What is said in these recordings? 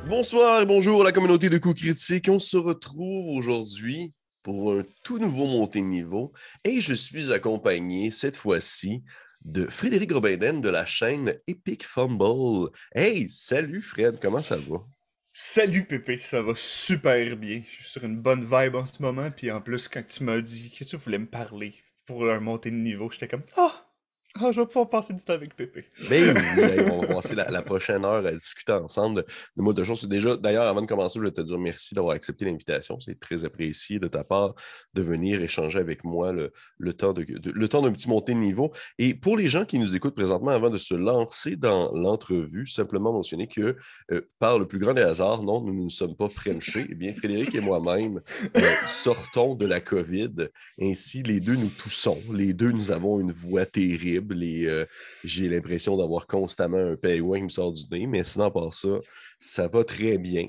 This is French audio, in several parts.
Bonsoir et bonjour à la communauté de coups critiques. On se retrouve aujourd'hui pour un tout nouveau montée de niveau et je suis accompagné cette fois-ci de Frédéric Robiden de la chaîne Epic Fumble. Hey, salut Fred, comment ça va? Salut Pépé, ça va super bien. Je suis sur une bonne vibe en ce moment, puis en plus, quand tu m'as dit que tu voulais me parler pour un montée de niveau, j'étais comme je vais pouvoir passer du temps avec Pépé. Ben oui, hey, on va passer la prochaine heure à discuter ensemble de mots de choses. Déjà, d'ailleurs, avant de commencer, je voulais te dire merci d'avoir accepté l'invitation. C'est très apprécié de ta part de venir échanger avec moi le temps le temps d'un petit montée de niveau. Et pour les gens qui nous écoutent présentement, avant de se lancer dans l'entrevue, simplement mentionner que par le plus grand des hasards, non, nous ne sommes pas frenchés. Eh bien, Frédéric et moi-même sortons de la COVID. Ainsi, les deux nous toussons. Les deux, nous avons une voix terrible et j'ai l'impression d'avoir constamment un pingouin qui me sort du nez, mais sinon, à part ça, ça va très bien.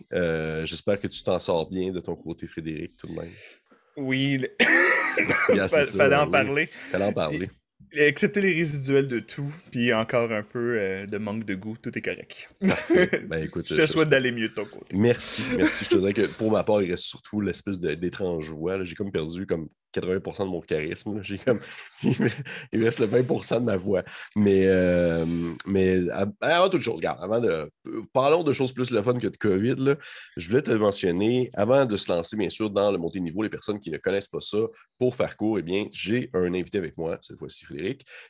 J'espère que tu t'en sors bien de ton côté, Frédéric, tout de même. Oui, C'est ça, fallait en oui. parler. Fallait en parler. Excepté les résiduels de tout, puis encore un peu de manque de goût, tout est correct. Parfait. Ben écoute, Je te souhaite d'aller mieux de ton côté. merci. Je te dirais que pour ma part, il reste surtout l'espèce d'étrange voix. Là. J'ai comme perdu comme 80% de mon charisme. Là. J'ai comme... il reste le 20% de ma voix. Mais avant toute chose, regarde, parlons de choses plus le fun que de COVID. Là. Je voulais te mentionner, avant de se lancer, bien sûr, dans le montée niveau, les personnes qui ne connaissent pas ça, pour faire court, eh bien, j'ai un invité avec moi, cette fois-ci Frédéric,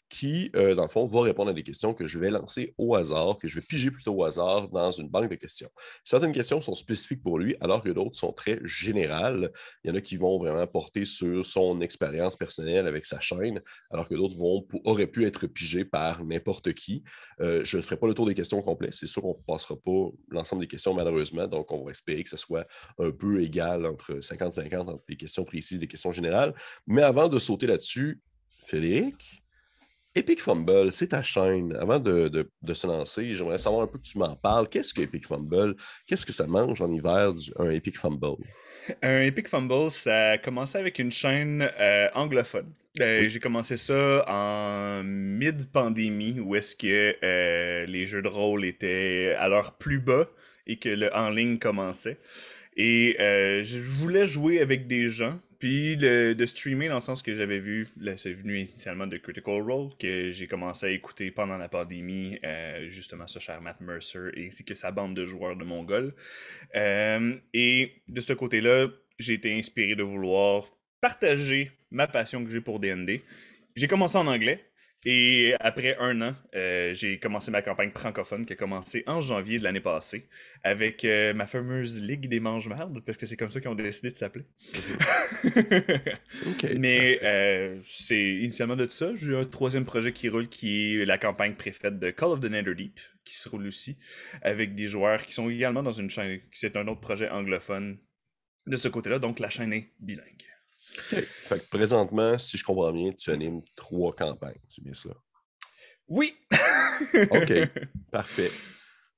qui, dans le fond, va répondre à des questions que je vais lancer au hasard, que je vais piger plutôt au hasard dans une banque de questions. Certaines questions sont spécifiques pour lui, alors que d'autres sont très générales. Il y en a qui vont vraiment porter sur son expérience personnelle avec sa chaîne, alors que d'autres auraient pu être pigées par n'importe qui. Je ne ferai pas le tour des questions complètes. C'est sûr qu'on ne passera pas l'ensemble des questions, malheureusement, donc on va espérer que ce soit un peu égal entre 50-50 entre des questions précises et des questions générales. Mais avant de sauter là-dessus, Frédéric, Epic Fumble, c'est ta chaîne. Avant de se lancer, j'aimerais savoir un peu que tu m'en parles. Qu'est-ce que Epic Fumble? Qu'est-ce que ça mange en hiver, un Epic Fumble? Un Epic Fumble, ça a commencé avec une chaîne anglophone. Oui. J'ai commencé ça en mid-pandémie, où est-ce que les jeux de rôle étaient à leur plus bas et que le en ligne commençait. Et je voulais jouer avec des gens, puis de streamer dans le sens que j'avais vu, là c'est venu initialement de Critical Role, que j'ai commencé à écouter pendant la pandémie, justement ce cher Matt Mercer, et ainsi que sa bande de joueurs de Mongol. Et de ce côté-là, j'ai été inspiré de vouloir partager ma passion que j'ai pour D&D. J'ai commencé en anglais. Et après un an, j'ai commencé ma campagne francophone qui a commencé en janvier de l'année passée avec ma fameuse Ligue des Mange-Mardes, parce que c'est comme ça qu'ils ont décidé de s'appeler. OK, Mais parfait. c'est initialement de ça. J'ai un troisième projet qui roule qui est la campagne préfète de Call of the Netherdeep, qui se roule aussi, avec des joueurs qui sont également dans une chaîne, c'est un autre projet anglophone de ce côté-là, donc la chaîne est bilingue. OK. Fait que présentement, si je comprends bien, tu animes 3 campagnes. C'est bien ça? Oui! OK, parfait.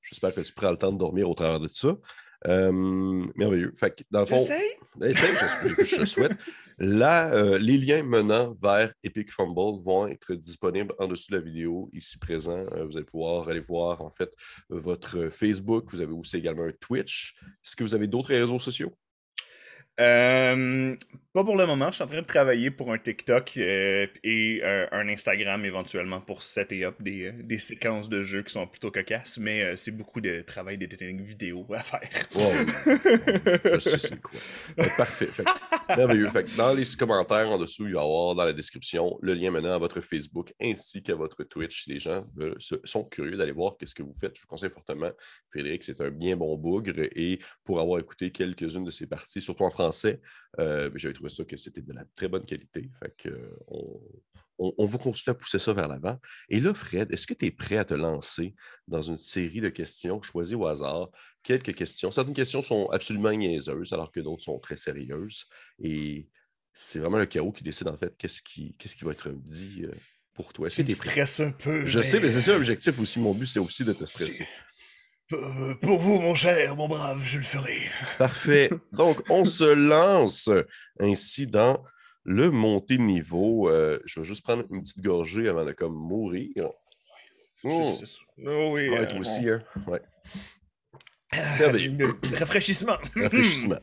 J'espère que tu prends le temps de dormir au travers de tout ça. Merveilleux. Fait que, dans le fond, J'essaye! essaye, je le souhaite. Là, les liens menant vers Epic Fumble vont être disponibles en dessous de la vidéo, ici présent. Vous allez pouvoir aller voir, en fait, votre Facebook. Vous avez aussi également un Twitch. Est-ce que vous avez d'autres réseaux sociaux? Euh, Pas pour le moment, je suis en train de travailler pour un TikTok et un Instagram éventuellement pour setter up des séquences de jeux qui sont plutôt cocasses, mais c'est beaucoup de travail d'éditing vidéo à faire. Oh oui, je sais c'est quoi. Parfait. Merveilleux. Fait que dans les commentaires en dessous, il va y avoir dans la description le lien menant à votre Facebook ainsi qu'à votre Twitch. Si les gens sont curieux d'aller voir ce que vous faites, je vous conseille fortement. Frédéric, c'est un bien bon bougre et pour avoir écouté quelques-unes de ses parties, surtout en français, j'avais trouvé ça que c'était de la très bonne qualité. Fait que, on va continuer à pousser ça vers l'avant. Et là, Fred, est-ce que tu es prêt à te lancer dans une série de questions choisies au hasard? Quelques questions. Certaines questions sont absolument niaiseuses, alors que d'autres sont très sérieuses. Et c'est vraiment le chaos qui décide, en fait, qu'est-ce qui va être dit pour toi? Est-ce que Tu me tu es prêt? stresses un peu, Je sais, mais c'est ça l'objectif aussi. Mon but, c'est aussi de te stresser. Pour vous, mon cher, mon brave, je le ferai. Parfait. Donc, on se lance ainsi dans le montée de niveau. Je vais juste prendre une petite gorgée avant de comme mourir. C'est ça. Oh oui, Ouais, toi aussi, hein? Ouais. Merveilleux. Rafraîchissement. Rafraîchissement.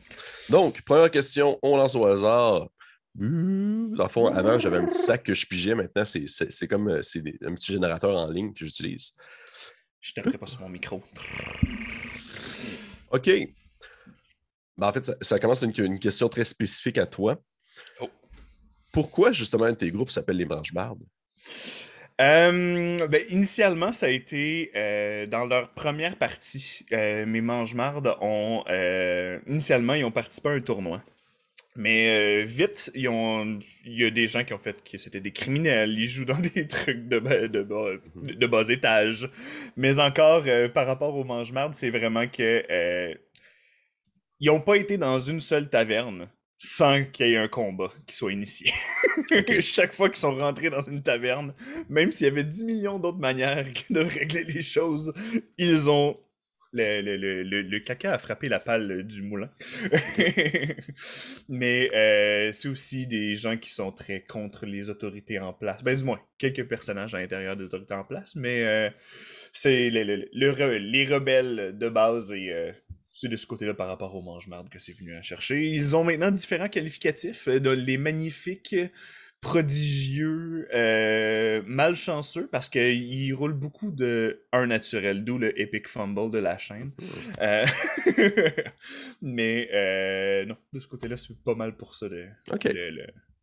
Donc, première question, on lance au hasard. Dans le fond, avant, j'avais un petit sac que je pigeais. Maintenant, c'est comme un petit générateur en ligne que j'utilise. Je taperai pas sur mon micro. OK. Ben, en fait, ça commence une question très spécifique à toi. Oh. Pourquoi, justement, un de tes groupes s'appelle les Manchemardes? Initialement, ça a été dans leur première partie. Mes Mangemardes ont initialement ils ont participé à un tournoi. Mais vite, il y a des gens qui ont fait que c'était des criminels, ils jouent dans des trucs de bas étage. Mais encore, par rapport aux Mangemardes, c'est vraiment que ils ont pas été dans une seule taverne sans qu'il y ait un combat qui soit initié. Okay. Chaque fois qu'ils sont rentrés dans une taverne, même s'il y avait 10 millions d'autres manières de régler les choses, ils ont... Le caca a frappé la palle du moulin. Mais c'est aussi des gens qui sont très contre les autorités en place. Ben, du moins, quelques personnages à l'intérieur des autorités en place, mais c'est les rebelles de base et c'est de ce côté-là par rapport aux mange-marde que c'est venu à chercher. Ils ont maintenant différents qualificatifs, les magnifiques, prodigieux, malchanceux, parce qu'ils roulent beaucoup de 1 naturel, d'où le epic fumble de la chaîne. Euh, mais non, de ce côté-là, c'est pas mal pour ça OK.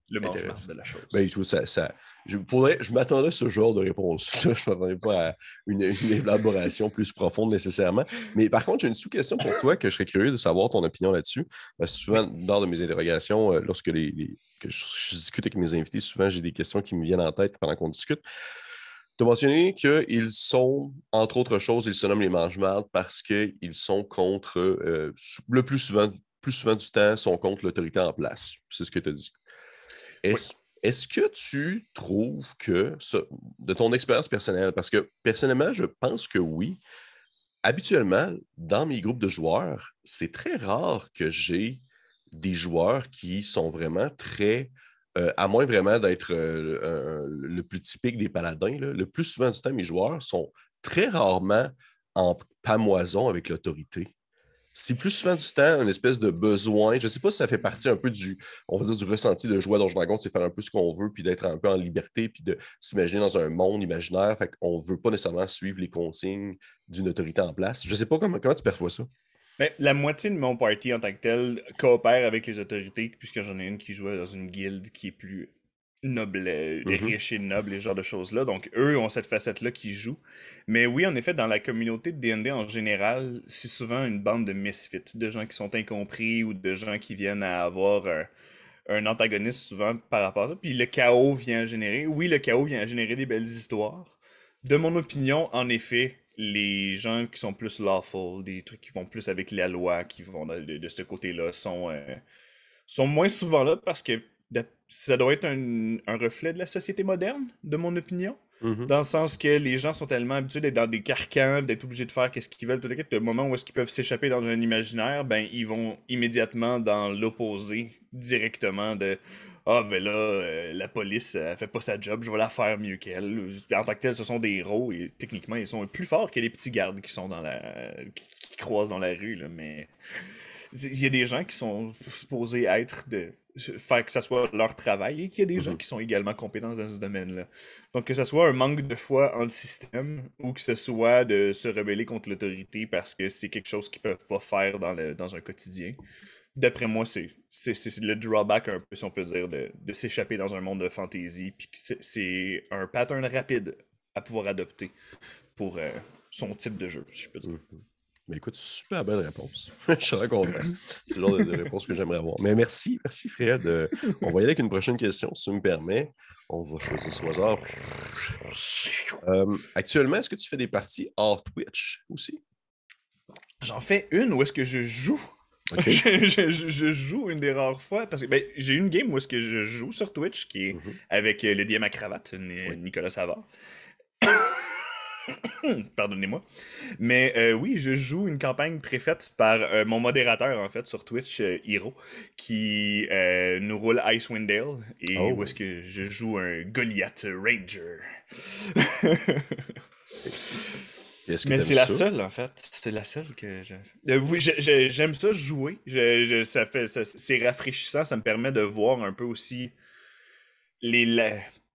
le mange-marde de la chose. Ben, je m'attendais à ce genre de réponse-là. Je ne m'attendais pas à une élaboration plus profonde nécessairement. Mais par contre, j'ai une sous-question pour toi que je serais curieux de savoir ton opinion là-dessus. Parce que souvent, lors de mes interrogations, lorsque que je discute avec mes invités, souvent j'ai des questions qui me viennent en tête pendant qu'on discute. Tu as mentionné qu'ils sont, entre autres choses, ils se nomment les mange-mardes parce qu'ils sont contre, le plus souvent du temps, sont contre l'autorité en place. C'est ce que tu as dit. Oui. Est-ce que tu trouves que, de ton expérience personnelle, parce que personnellement, je pense que oui, habituellement, dans mes groupes de joueurs, c'est très rare que j'ai des joueurs qui sont vraiment très, à moins vraiment d'être le plus typique des paladins, là, le plus souvent du temps, mes joueurs sont très rarement en pamoison avec l'autorité. C'est plus souvent du temps une espèce de besoin. Je ne sais pas si ça fait partie un peu on va dire, du ressenti de jouer à Donjons & Dragons, c'est faire un peu ce qu'on veut, puis d'être un peu en liberté, puis de s'imaginer dans un monde imaginaire. Fait qu'on ne veut pas nécessairement suivre les consignes d'une autorité en place. Je ne sais pas comment tu perçois ça. Mais la moitié de mon party en tant que tel coopère avec les autorités, puisque j'en ai une qui joue dans une guilde qui est plus noble, riche et noble, et ce genre de choses-là. Donc, eux ont cette facette-là qui joue. Mais oui, en effet, dans la communauté de D&D en général, c'est souvent une bande de misfits, de gens qui sont incompris ou de gens qui viennent à avoir un antagoniste souvent par rapport à ça. Puis le chaos vient générer... Oui, le chaos vient générer des belles histoires. De mon opinion, en effet, les gens qui sont plus lawful, des trucs qui vont plus avec la loi, qui vont de ce côté-là, sont moins souvent là parce que ça doit être un reflet de la société moderne, de mon opinion. Mm-hmm. Dans le sens que les gens sont tellement habitués d'être dans des carcans, d'être obligés de faire ce qu'ils veulent, tout le moment où est-ce qu'ils peuvent s'échapper dans un imaginaire, ben ils vont immédiatement dans l'opposé, directement de ah ben là, la police elle fait pas sa job, je vais la faire mieux qu'elle. En tant que tel, ce sont des héros et techniquement ils sont plus forts que les petits gardes qui sont qui croisent dans la rue, là, mais il y a des gens qui sont supposés être de faire que ça soit leur travail et qu'il y a des gens qui sont également compétents dans ce domaine-là. Donc que ce soit un manque de foi en le système ou que ce soit de se rebeller contre l'autorité parce que c'est quelque chose qu'ils peuvent pas faire dans un quotidien. D'après moi, c'est le drawback un peu, si on peut dire, de s'échapper dans un monde de fantasy, puis que c'est un pattern rapide à pouvoir adopter pour son type de jeu, si je peux dire. Mais écoute, super belle réponse. Je serais content. C'est le genre de réponse que j'aimerais avoir. Mais merci Fred. On va y aller avec une prochaine question, si tu me permets. On va choisir ce hasard. Actuellement, est-ce que tu fais des parties hors Twitch aussi? J'en fais une où est-ce que je joue OK. Je joue une des rares fois parce que ben, j'ai une game où est-ce que je joue sur Twitch qui est Mhm. avec le DM à cravate, Oui. Nicolas Savard. Pardonnez-moi. Mais oui, je joue une campagne préfaite par mon modérateur, en fait, sur Twitch, Hiro, qui nous roule Icewind Dale, et où est-ce Oh. que je joue un Goliath Ranger. Est-ce que Mais t'aimes c'est la ça? seule, en fait. C'est la seule que je... oui, j'aime ça jouer. C'est rafraîchissant, ça me permet de voir un peu aussi les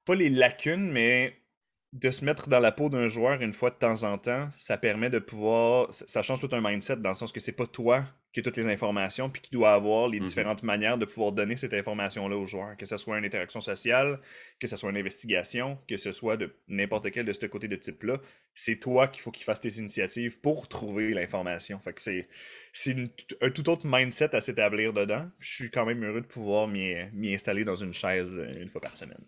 pas les lacunes, mais de se mettre dans la peau d'un joueur une fois de temps en temps, ça permet de pouvoir. Ça change tout un mindset dans le sens que c'est pas toi qui as toutes les informations puis qui doit avoir les Mhm. différentes manières de pouvoir donner cette information-là aux joueurs. Que ce soit une interaction sociale, que ce soit une investigation, que ce soit de n'importe quel de ce côté de type-là. C'est toi qu'il faut qu'il fasse tes initiatives pour trouver l'information. Fait que un tout autre mindset à s'établir dedans. Je suis quand même heureux de pouvoir m'y installer dans une chaise une fois par semaine.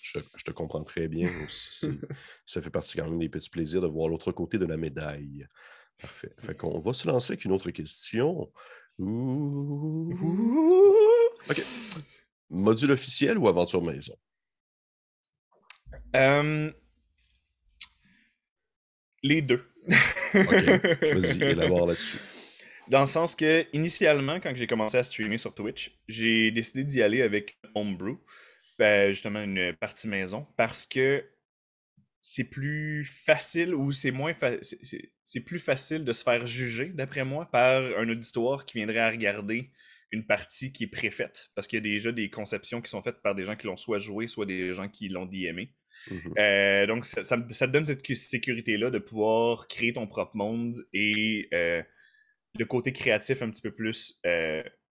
Je te comprends très bien. Ça fait partie quand même des petits plaisirs de voir l'autre côté de la médaille. Parfait. Fait qu'on va se lancer avec une autre question. Ouh. OK. Module officiel ou aventure maison? Euh, les deux. OK. Vas-y, élabore là-dessus. Dans le sens que, initialement, quand j'ai commencé à streamer sur Twitch, j'ai décidé d'y aller avec Homebrew, justement une partie maison, parce que c'est plus facile ou c'est moins c'est plus facile de se faire juger, d'après moi, par un auditoire qui viendrait à regarder une partie qui est préfaite, parce qu'il y a déjà des conceptions qui sont faites par des gens qui l'ont soit joué, soit des gens qui l'ont DMé. Mhm. Donc, ça te donne cette sécurité-là de pouvoir créer ton propre monde et le côté créatif un petit peu plus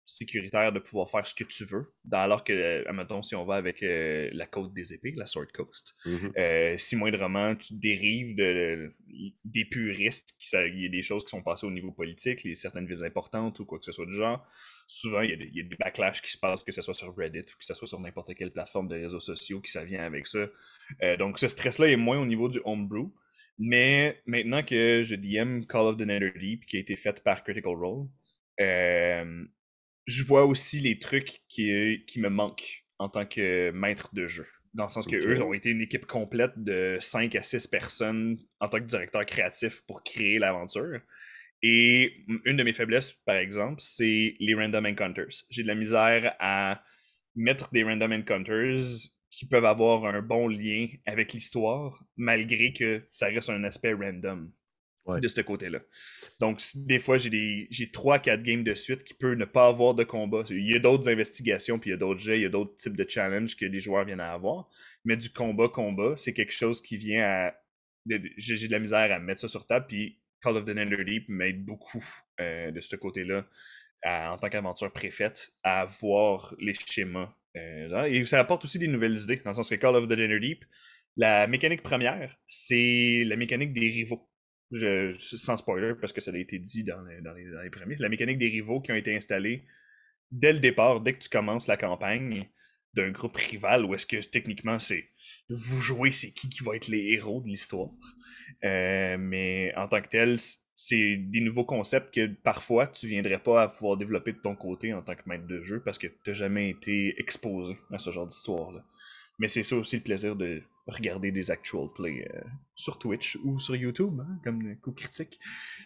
sécuritaire de pouvoir faire ce que tu veux. Alors que, admettons, si on va avec la côte des épées, la Sword Coast, Mhm. si moindrement tu dérives des puristes, il y a des choses qui sont passées au niveau politique, certaines villes importantes ou quoi que ce soit du genre, souvent il y a des backlash qui se passent, que ce soit sur Reddit ou que ce soit sur n'importe quelle plateforme de réseaux sociaux qui ça vient avec ça. Donc ce stress-là est moins au niveau du homebrew. Mais maintenant que je DM Call of the Netherdeep, qui a été fait par Critical Role, euh, je vois aussi les trucs qui me manquent en tant que maître de jeu. Dans le sens que eux ont OK. été une équipe complète de 5 à 6 personnes en tant que directeur créatif pour créer l'aventure. Et une de mes faiblesses, par exemple, c'est les random encounters. J'ai de la misère à mettre des random encounters qui peuvent avoir un bon lien avec l'histoire, malgré que ça reste un aspect random Ouais. de ce côté-là. Donc, des fois, j'ai 3-4 games de suite qui peuvent ne pas avoir de combat. Il y a d'autres investigations, puis il y a d'autres jets, il y a d'autres types de challenges que les joueurs viennent à avoir. Mais du combat, c'est quelque chose qui vient à... J'ai de la misère à mettre ça sur table, puis Call of the Netherdeep m'aide beaucoup de ce côté-là, en tant qu'aventure préfaite, à voir les schémas. Et ça apporte aussi des nouvelles idées, dans le sens que Call of the Netherdeep, la mécanique première, c'est la mécanique des rivaux. Sans spoiler, parce que ça a été dit dans les premiers, la mécanique des rivaux qui ont été installés dès le départ, dès que tu commences la campagne d'un groupe rival, où est-ce que techniquement c'est vous jouez, c'est qui va être les héros de l'histoire. Mais en tant que tel, c'est des nouveaux concepts que parfois tu viendrais pas à pouvoir développer de ton côté en tant que maître de jeu parce que tu n'as jamais été exposé à ce genre d'histoire-là. Mais c'est ça aussi le plaisir de regarder des actual plays sur Twitch ou sur YouTube, hein, comme coup critique.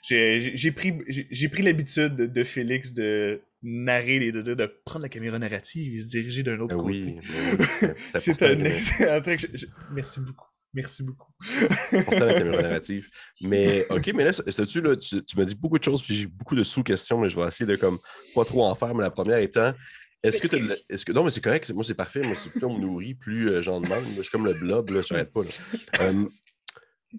J'ai pris l'habitude de Félix de narrer, de prendre la caméra narrative et se diriger d'un autre côté. Ben oui, c'est C'est important, un excellent truc. Merci beaucoup. Merci beaucoup. important la caméra narrative. Mais OK, mais là, tu m'as dit beaucoup de choses, puis j'ai beaucoup de sous-questions, mais je vais essayer de comme pas trop en faire. Mais la première étant, Je est-ce que tu m'excuse. non, mais c'est correct, moi c'est parfait. Moi, c'est plus on me nourrit, plus j'en demande. Moi, je suis comme le blob, là, j'arrête pas. Là. Euh,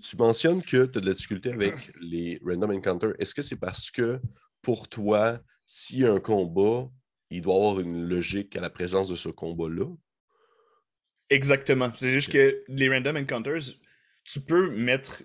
Tu mentionnes que tu as de la difficulté avec les random encounters. Est-ce que c'est parce que pour toi, s'il y a un combat, il doit y avoir une logique à la présence de ce combat-là? Exactement. C'est juste OK. que les random encounters, tu peux mettre.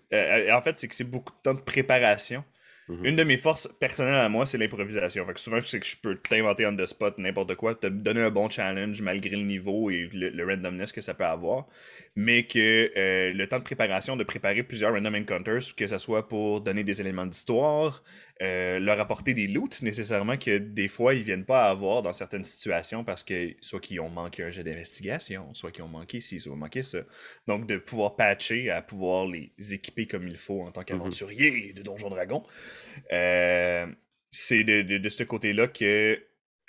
En fait, c'est que c'est beaucoup de temps de préparation. Mhm. Une de mes forces personnelles à moi, c'est l'improvisation. Fait que souvent, je sais que je peux t'inventer on the spot n'importe quoi, te donner un bon challenge malgré le niveau et le randomness que ça peut avoir. Mais que le temps de préparation, de préparer plusieurs random encounters, que ce soit pour donner des éléments d'histoire, leur apporter des loots nécessairement que des fois ils viennent pas avoir dans certaines situations parce que soit qu'ils ont manqué un jet d'investigation, soit qu'ils ont manqué ci, soit manqué ça. Donc de pouvoir patcher à pouvoir les équiper comme il faut en tant Mhm. qu'aventurier de Donjon Dragon. Euh, c'est de ce côté-là que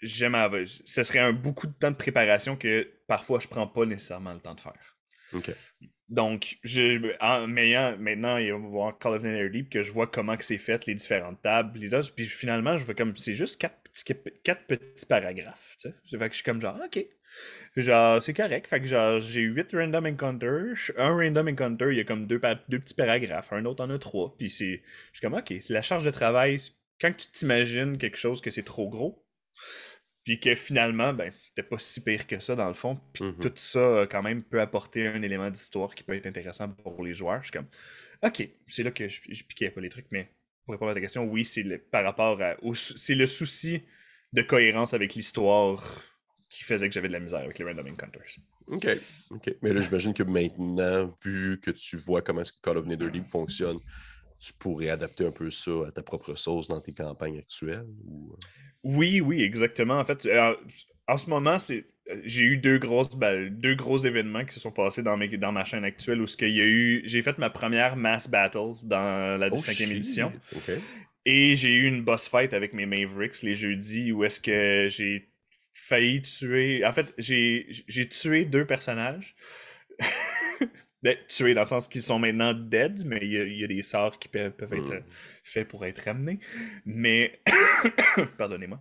j'aime ce serait beaucoup de temps de préparation que parfois je prends pas nécessairement le temps de faire. OK. Donc, en m'ayant maintenant il va y avoir Call of Duty que je vois comment que c'est fait, les différentes tables, les autres, puis finalement, je vois comme c'est juste quatre petits paragraphes. Tu sais. Fait que je suis comme genre, ok. Genre, c'est correct. Fait que genre, j'ai 8 random encounters. Un random encounter, il y a comme deux petits paragraphes. Un autre en a trois. Puis je suis comme, ok, c'est la charge de travail. Quand tu t'imagines quelque chose que c'est trop gros, puis que finalement, ben, c'était pas si pire que ça dans le fond. Puis Mhm. tout ça, quand même, peut apporter un élément d'histoire qui peut être intéressant pour les joueurs. Je suis comme, ok, c'est là que je piquais pas les trucs. Mais pour répondre à ta question, oui, c'est par rapport c'est le souci de cohérence avec l'histoire qui faisait que j'avais de la misère avec les random encounters. OK. OK. Mais là, j'imagine que maintenant, vu que tu vois comment est-ce que Call of Netherlands fonctionne, tu pourrais adapter un peu ça à ta propre sauce dans tes campagnes actuelles? Ou... Oui, oui, exactement. En fait, en ce moment, j'ai eu deux gros événements qui se sont passés dans ma chaîne actuelle où j'ai fait ma première mass battle dans la Oh cinquième édition shit! OK. et j'ai eu une boss fight avec mes Mavericks les jeudis où est-ce que j'ai failli tuer. En fait, j'ai tué deux personnages. Ben, tués dans le sens qu'ils sont maintenant dead, mais il y a des sorts qui peuvent être Hmm. faits pour être ramenés. Mais, pardonnez-moi.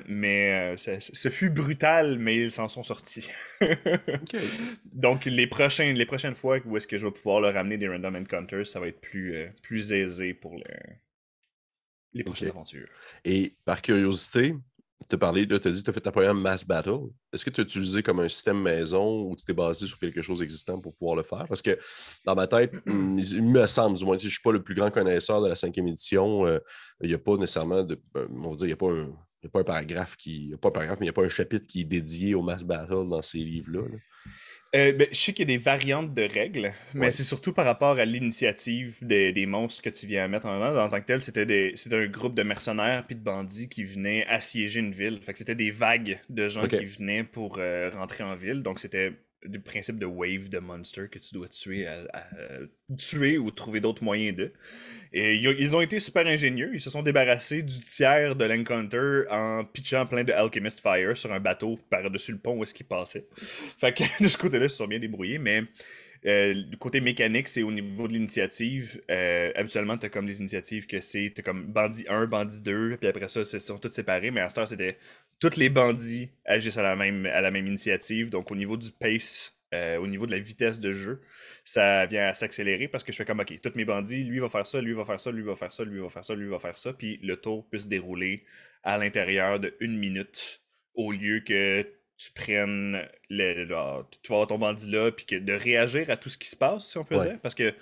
Mais ce fut brutal, mais ils s'en sont sortis. OK. Donc, les prochaines fois où est-ce que je vais pouvoir leur ramener des random encounters, ça va être plus aisé pour les OK. prochaines aventures. Et par curiosité, tu as parlé, tu as dit que tu as fait ta première mass battle. Est-ce que tu as utilisé comme un système maison ou tu t'es basé sur quelque chose existant pour pouvoir le faire? Parce que dans ma tête, il me semble, du moins, si je ne suis pas le plus grand connaisseur de la cinquième édition, il n'y a pas nécessairement on va dire, il n'y a pas un. Il n'y a pas un paragraphe qui. Il n'y a pas un paragraphe, mais il n'y a pas un chapitre qui est dédié au mass battle dans ces livres-là. Là. Ben, je sais qu'il y a des variantes de règles, mais Ouais. c'est surtout par rapport à l'initiative des monstres que tu viens à mettre en œuvre. En tant que tel, c'était un groupe de mercenaires puis de bandits qui venaient assiéger une ville. Fait que c'était des vagues de gens qui OK. venaient pour rentrer en ville. Donc c'était le principe de wave de monster que tu dois tuer, tuer ou trouver d'autres moyens de. Et ils ont été super ingénieux. Ils se sont débarrassés du tiers de l'encounter en pitchant plein de Alchemist Fire sur un bateau par-dessus le pont où est-ce qu'ils passaient. Fait que de ce côté-là, ils se sont bien débrouillés, mais du côté mécanique, c'est au niveau de l'initiative. Habituellement, t'as comme des initiatives que t'as comme bandit 1, bandit 2, puis après ça, ils sont tous séparés, mais à cette heure, c'était tous les bandits agissent à la même initiative. Donc au niveau du pace, au niveau de la vitesse de jeu, ça vient à s'accélérer parce que je fais comme, ok, tous mes bandits, lui va faire ça, lui va faire ça, lui va faire ça, lui va faire ça, lui va faire ça, puis le tour peut se dérouler à l'intérieur de 1 minute au lieu que tu prennes tu vas avoir ton bandit là, puis que de réagir à tout ce qui se passe, si on peut Ouais. dire, parce que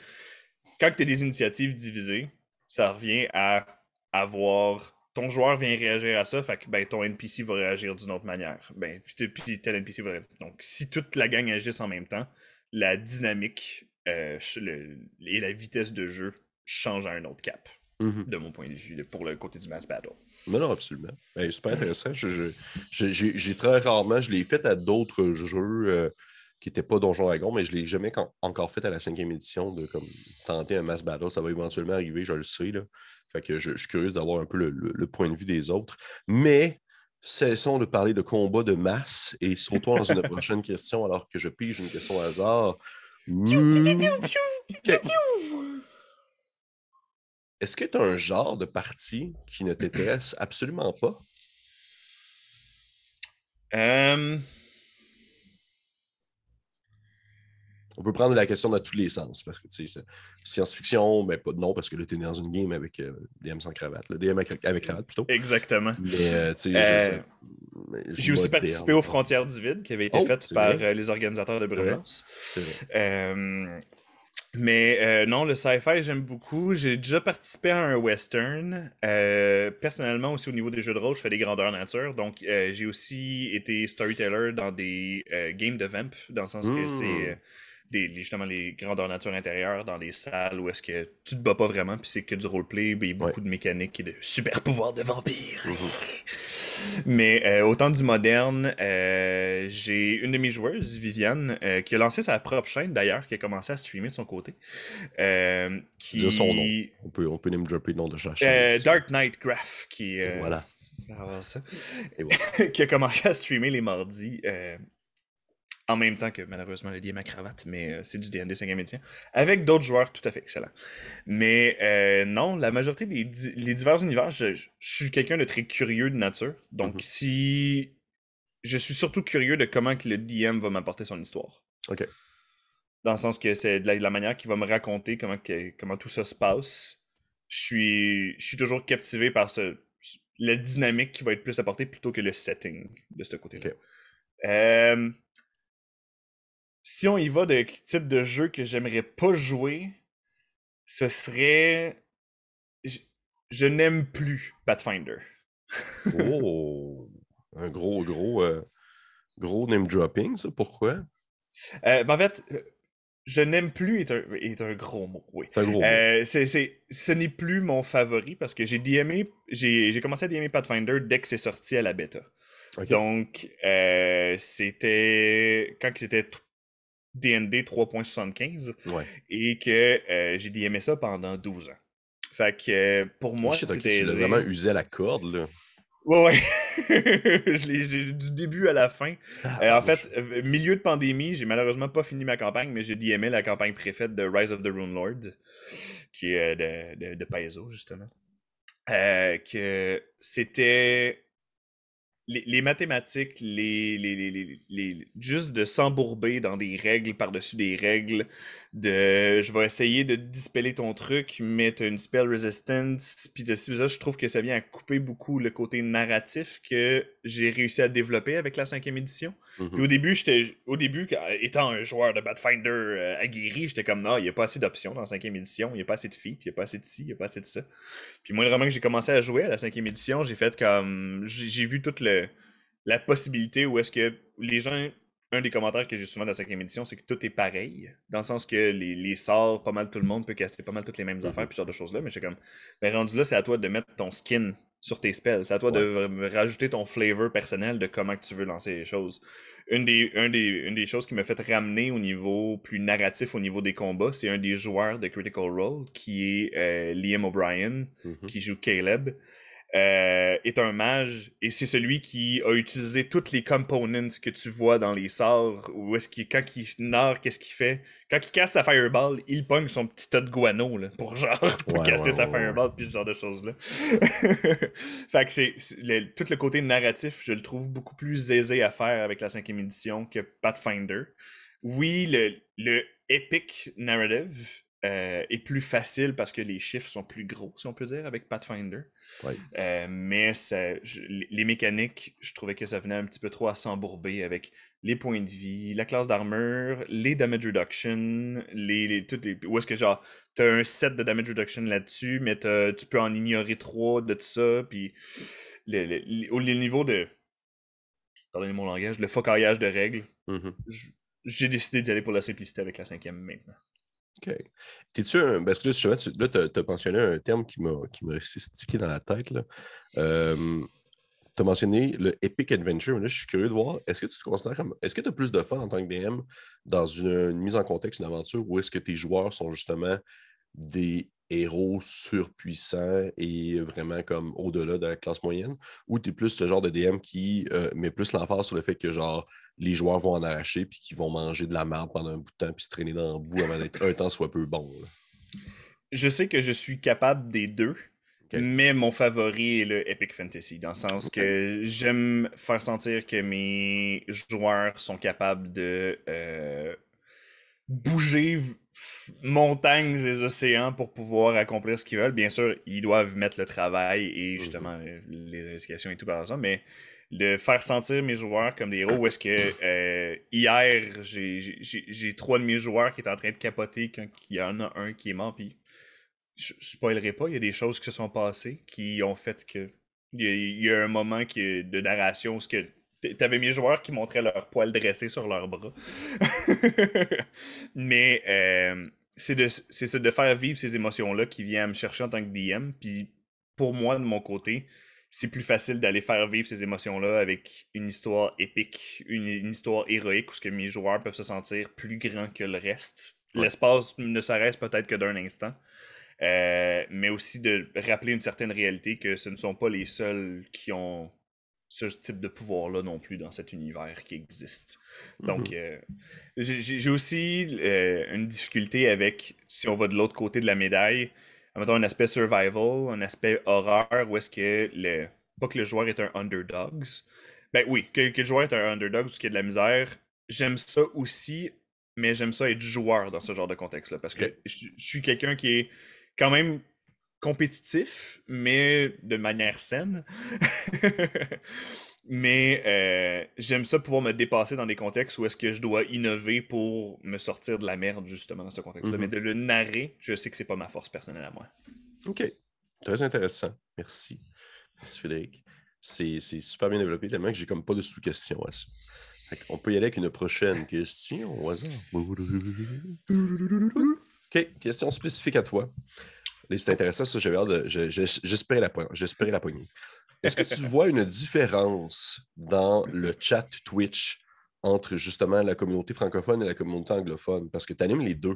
quand tu as des initiatives divisées, ça revient à avoir ton joueur vient réagir à ça, fait que ben, ton NPC va réagir d'une autre manière. Ben, puis tel NPC va. Donc, si toute la gang agisse en même temps, la dynamique et la vitesse de jeu changent à un autre cap, Mhm. de mon point de vue, pour le côté du mass battle. Non, non, absolument. Ben, super intéressant. J'ai très rarement, je l'ai fait à d'autres jeux qui n'étaient pas Donjon Dragon, mais je ne l'ai jamais encore fait à la cinquième édition de comme tenter un mass battle. Ça va éventuellement arriver, je le sais. Là. Fait que je suis curieux d'avoir un peu le point de vue des autres. Mais cessons de parler de combat de masse et sautons dans une prochaine question alors que je pige une question au hasard. OK. Est-ce que tu as un genre de partie qui ne t'intéresse absolument pas? Euh, On peut prendre la question dans tous les sens, parce que, tu sais, science-fiction, mais pas non, parce que là, tu es dans une game avec DM sans cravate, le DM avec cravate plutôt. Exactement. Mais, tu sais, Euh, je J'ai aussi participé moderne. aux Frontières du Vide qui avait été Oh, faite c'est par vrai, les organisateurs de c'est vrai, Brumance. c'est vrai. Euh, Mais non, le sci-fi, j'aime beaucoup. J'ai déjà participé à un western. Personnellement, aussi au niveau des jeux de rôle, je fais des grandeurs nature. Donc, j'ai aussi été storyteller dans des games de Vamp, dans le sens que c'est Hmm. justement les grandeurs nature intérieures dans des salles où est-ce que tu te bats pas vraiment, puis c'est que du roleplay, puis Ouais. beaucoup de mécaniques et de super pouvoirs de vampire. Mhm. Mais autant du moderne, j'ai une de mes joueuses, Viviane, qui a lancé sa propre chaîne d'ailleurs, qui a commencé à streamer de son côté. Tu dis son nom. Qui On peut name dropper le nom de chaque chaîne ici. Dark Knight Graph, qui Et voilà. ça, Et voilà. qui a commencé à streamer les mardis. En même temps que malheureusement le DM à cravate, mais c'est du D&D 5e édition, avec d'autres joueurs tout à fait excellents. Mais non, la majorité les divers univers, je suis quelqu'un de très curieux de nature. Donc Mhm. si je suis surtout curieux de comment que le DM va m'apporter son histoire. OK. Dans le sens que c'est de la manière qu'il va me raconter comment tout ça se passe. Je suis toujours captivé par la dynamique qui va être plus apportée plutôt que le setting de ce côté-là. OK. Euh, si on y va de type de jeu que j'aimerais pas jouer, ce serait. Je, je n'aime plus Pathfinder. Oh! Un gros name dropping, ça. Pourquoi? Ben en fait, je n'aime plus est un gros mot, oui. C'est un gros mot. Ce n'est plus mon favori parce que j'ai commencé à DMer Pathfinder dès que c'est sorti à la bêta. OK. Donc, c'était quand c'était D&D 3.75 Ouais. et que j'ai DMé ça pendant 12 ans. Fait que pour Oh moi, shit, OK, c'était tu l'as vraiment aisé. usé à la corde, là. Ouais, ouais. J'ai du début à la fin. En fait, Tabarnouche. milieu de pandémie, j'ai malheureusement pas fini ma campagne, mais j'ai DMé la campagne préfaite de Rise of the Rune Lord, qui est de Paizo, justement. Que c'était les mathématiques, juste de s'embourber dans des règles par-dessus des règles, je vais essayer de dispeller ton truc, mais t'as une spell resistance, puis de ça, je trouve que ça vient à couper beaucoup le côté narratif que j'ai réussi à développer avec la 5e édition. Puis Mhm. au début, étant un joueur de Pathfinder aguerri, j'étais comme, non, il n'y a pas assez d'options dans la 5e édition, il n'y a pas assez de feats, il n'y a pas assez de ci, il n'y a pas assez de ça. Puis moi, vraiment que j'ai commencé à jouer à la 5e édition, j'ai fait comme. J'ai vu toute la possibilité où est-ce que les gens. Un des commentaires que j'ai souvent dans la 5e édition, c'est que tout est pareil. Dans le sens que les sorts, pas mal tout le monde peut casser pas mal toutes les mêmes affaires, Mhm. puis ce genre de choses-là. Mais j'ai comme. Ben rendu là, c'est à toi de mettre ton skin sur tes spells. C'est à toi Ouais. de rajouter ton flavor personnel de comment que tu veux lancer les choses. Une des choses qui m'a fait ramener au niveau plus narratif, au niveau des combats, c'est un des joueurs de Critical Role, qui est Liam O'Brien, Mhm. qui joue Caleb, est un mage, et c'est celui qui a utilisé toutes les components que tu vois dans les sorts, où est-ce qu'il, quand il nard, qu'est-ce qu'il fait? Quand il casse sa fireball, il pogne son petit tas de guano, là, pour genre, pour Ouais, ouais, casser ouais, sa ouais. fireball, puis ce genre de choses-là. Fait que tout le côté narratif, je le trouve beaucoup plus aisé à faire avec la 5e édition que Pathfinder. Oui, le epic narrative est plus facile parce que les chiffres sont plus gros, si on peut dire, avec Pathfinder. Ouais. Mais les mécaniques, je trouvais que ça venait un petit peu trop à s'embourber avec les points de vie, la classe d'armure, les damage reduction, où est-ce que genre, t'as un set de damage reduction là-dessus, mais tu peux en ignorer 3 de ça, puis au niveau de, pardonnez mon langage, le focaillage de règles, Mhm. j- j'ai décidé d'y aller pour la simplicité avec la 5e maintenant. OK. T'es-tu un. Parce que là, justement, là, tu as mentionné un terme qui m'a resté stické dans la tête, là. Tu as mentionné le Epic Adventure. Mais là, je suis curieux de voir, est-ce que tu te considères comme. Est-ce que tu as plus de fun en tant que DM dans une mise en contexte, une aventure, ou est-ce que tes joueurs sont justement des héros surpuissants et vraiment comme au-delà de la classe moyenne, ou tu es plus ce genre de DM qui met plus l'emphase sur le fait que genre les joueurs vont en arracher puis qu'ils vont manger de la merde pendant un bout de temps puis se traîner dans le bout avant d'être un temps soit peu bon, là. Je sais que je suis capable des deux, OK. mais mon favori est le Epic Fantasy, dans le sens OK. que j'aime faire sentir que mes joueurs sont capables de bouger montagnes et océans pour pouvoir accomplir ce qu'ils veulent. Bien sûr, ils doivent mettre le travail et Mhm. justement les indications et tout par exemple, mais de faire sentir mes joueurs comme des héros. Où est-ce que hier, j'ai trois de mes joueurs qui étaient en train de capoter quand il y en a un qui est mort. Puis je spoilerai pas, il y a des choses qui se sont passées qui ont fait que. Il y a un moment de narration où t'avais mes joueurs qui montraient leurs poils dressés sur leurs bras. Mais c'est ça, de faire vivre ces émotions-là qui vient me chercher en tant que DM. Puis pour moi, de mon côté, c'est plus facile d'aller faire vivre ces émotions-là avec une histoire épique, une histoire héroïque où ce que mes joueurs peuvent se sentir plus grands que le reste. Ouais. L'espace ne s'arrête peut-être que d'un instant. Mais aussi de rappeler une certaine réalité que ce ne sont pas les seuls qui ont ce type de pouvoir-là non plus dans cet univers qui existe. Donc, j'ai aussi une difficulté avec, si on va de l'autre côté de la médaille, mettons un aspect survival, un aspect horreur, où est-ce que pas que le joueur est un underdog. Ben oui, que le joueur est un underdog ou qu'il y a de la misère. J'aime ça aussi, mais j'aime ça être joueur dans ce genre de contexte-là. Parce que Ok. je suis quelqu'un qui est quand même compétitif, mais de manière saine. Mais j'aime ça pouvoir me dépasser dans des contextes où est-ce que je dois innover pour me sortir de la merde, justement, dans ce contexte-là. Mais de le narrer, je sais que c'est pas ma force personnelle à moi. OK. Très intéressant. Merci. Merci, Frédéric. C'est super bien développé, tellement que j'ai comme pas de sous-questions à ça. On peut y aller avec une prochaine question au hasard. OK, question spécifique à toi. Là, c'est intéressant, ça, j'avais hâte de. J'espérais la poignée. Est-ce que tu vois une différence dans le chat Twitch entre justement la communauté francophone et la communauté anglophone? Parce que tu animes les deux.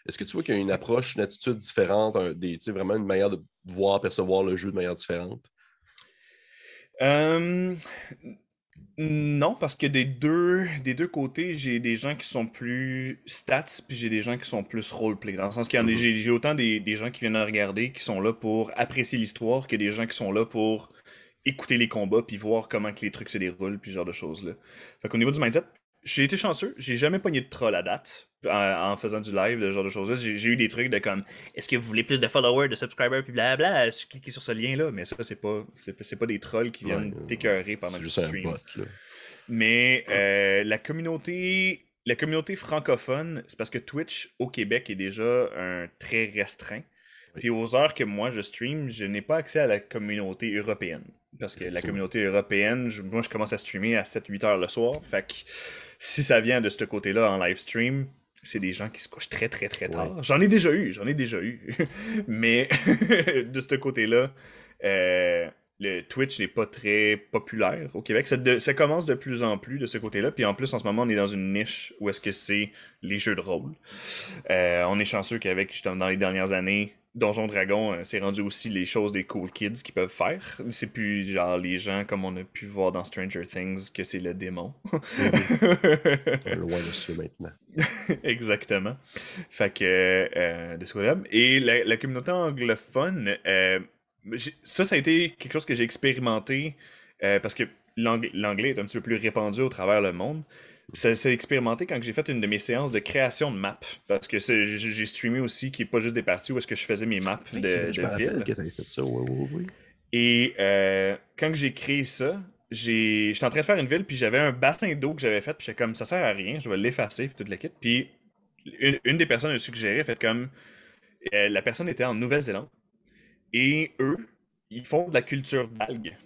Est-ce que tu vois qu'il y a une approche, une attitude différente, vraiment une manière de voir, percevoir le jeu de manière différente? Euh, Non, parce que des deux côtés, j'ai des gens qui sont plus stats, puis j'ai des gens qui sont plus roleplay. Dans le sens qu'il y en a, j'ai autant des gens qui viennent à regarder, qui sont là pour apprécier l'histoire, que des gens qui sont là pour écouter les combats, puis voir comment que les trucs se déroulent, puis ce genre de choses-là. Fait qu'au niveau du mindset, j'ai été chanceux, j'ai jamais pogné de troll à date en faisant du live, ce genre de choses-là. J'ai eu des trucs de comme, est-ce que vous voulez plus de followers, de subscribers, puis blablabla, cliquez sur ce lien-là, mais ça, c'est pas des trolls qui Ouais, viennent t'écœurer pendant c'est que tu juste un streams. bot, là. Mais la communauté francophone, c'est parce que Twitch au Québec est déjà un très restreint. Oui, Puis aux heures que moi je stream, je n'ai pas accès à la communauté européenne. Parce que la effectivement. communauté européenne, moi je commence à streamer à 7-8 heures le soir. Fait que si ça vient de ce côté-là en live stream, c'est des gens qui se couchent très très très Ouais. tard. J'en ai déjà eu. Mais de ce côté-là, euh, le Twitch n'est pas très populaire au Québec. Ça commence de plus en plus de ce côté-là. Puis en plus, en ce moment, on est dans une niche où est-ce que c'est les jeux de rôle. On est chanceux qu'avec, justement, dans les dernières années, Donjon Dragon, c'est rendu aussi les choses des cool kids qui peuvent faire. C'est plus genre les gens comme on a pu voir dans Stranger Things que c'est le démon. Mhm. Loin de ça maintenant. Exactement. Fait que de ce côté-là. Et la communauté anglophone, ça a été quelque chose que j'ai expérimenté parce que l'anglais est un petit peu plus répandu au travers le monde. Ça s'est expérimenté quand j'ai fait une de mes séances de création de maps. Parce que j'ai streamé aussi, qui est pas juste des parties où est-ce que je faisais mes maps Oui, c'est vrai, de, je de me rappelle ville. que tu avais fait ça. Oui, oui, oui. Et quand j'ai créé ça, j'étais en train de faire une ville, puis j'avais un bassin d'eau que j'avais fait, puis j'étais comme, ça sert à rien, je vais l'effacer, puis toute la kit. Puis une des personnes a suggéré, fait comme, la personne était en Nouvelle-Zélande, et eux, ils font de la culture d'algues.